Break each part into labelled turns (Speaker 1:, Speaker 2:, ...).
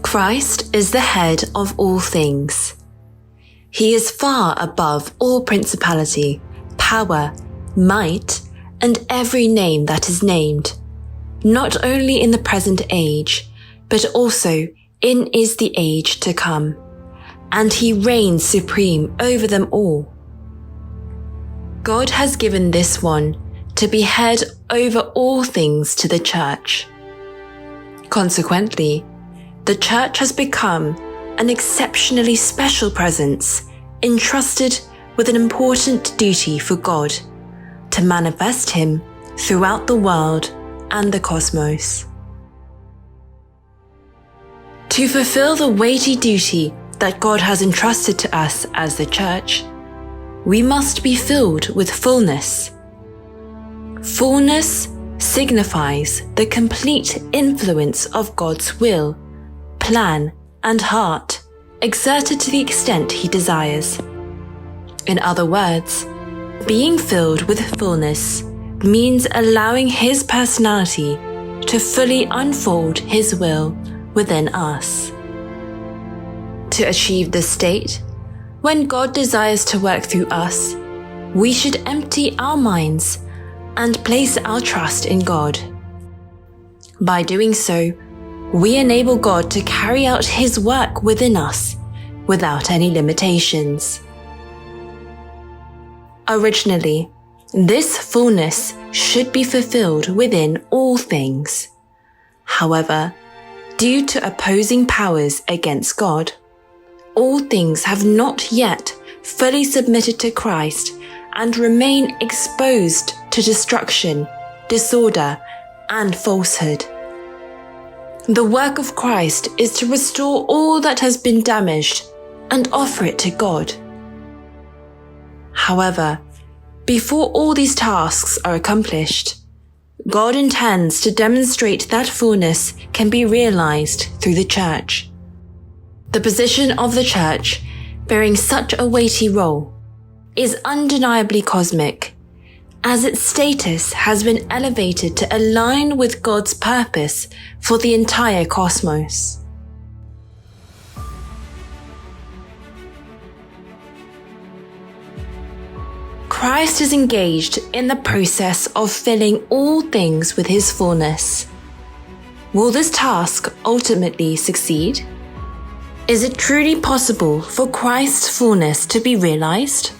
Speaker 1: Christ is the head of all things. He is far above all principality, power, might, and every name that is named, not only in the present age, but also in is the age to come, and he reigns supreme over them all. God has given this one to be head over all things to the church. Consequently, the church has become an exceptionally special presence entrusted with an important duty for God to manifest him throughout the world and the cosmos. To fulfill the weighty duty that God has entrusted to us as the church, we must be filled with fullness. Fullness signifies the complete influence of God's will, plan, and heart, exerted to the extent he desires. In other words, being filled with fullness means allowing his personality to fully unfold his will within us. To achieve this state, when God desires to work through us, we should empty our minds and place our trust in God. By doing so, we enable God to carry out his work within us without any limitations. Originally, this fullness should be fulfilled within all things. However, due to opposing powers against God, all things have not yet fully submitted to Christ and remain exposed to destruction, disorder, and falsehood. The work of Christ is to restore all that has been damaged and offer it to God. However, before all these tasks are accomplished, God intends to demonstrate that fullness can be realized through the church. The position of the church, bearing such a weighty role, is undeniably cosmic, as its status has been elevated to align with God's purpose for the entire cosmos. Christ is engaged in the process of filling all things with his fullness. Will this task ultimately succeed? Is it truly possible for Christ's fullness to be realized?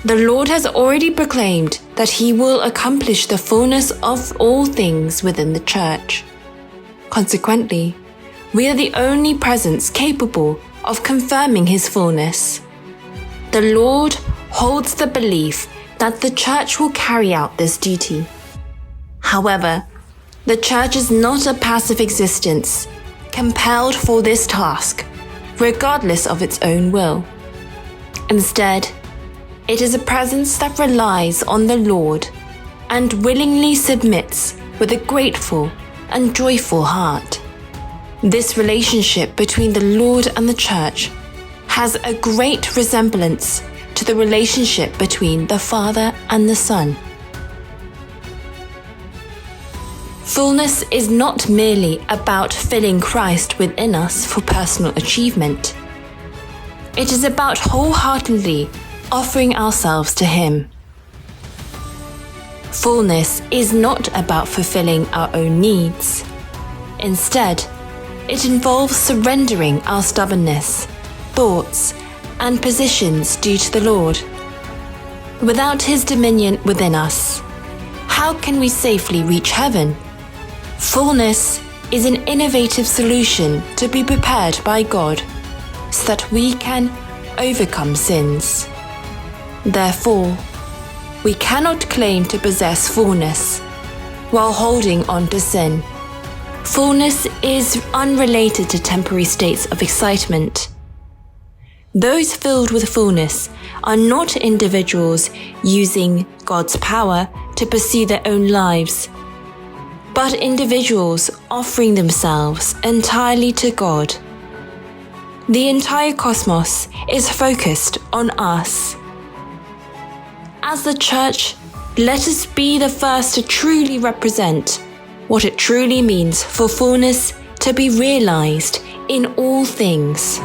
Speaker 1: The Lord has already proclaimed that he will accomplish the fullness of all things within the church. Consequently, we are the only presence capable of confirming his fullness. The Lord holds the belief that the church will carry out this duty. However, the church is not a passive existence, compelled for this task, regardless of its own will. Instead, it is a presence that relies on the Lord and willingly submits with a grateful and joyful heart. This relationship between the Lord and the church has a great resemblance to the relationship between the Father and the Son. Fullness is not merely about filling Christ within us for personal achievement. It is about wholeheartedly offering ourselves to him. Fullness is not about fulfilling our own needs. Instead, it involves surrendering our stubbornness, thoughts, and positions due to the Lord. Without his dominion within us, how can we safely reach heaven? Fullness is an innovative solution to be prepared by God so that we can overcome sins. Therefore, we cannot claim to possess fullness while holding on to sin. Fullness is unrelated to temporary states of excitement. Those filled with fullness are not individuals using God's power to pursue their own lives, but individuals offering themselves entirely to God. The entire cosmos is focused on us. As the church, let us be the first to truly represent what it truly means for fullness to be realized in all things.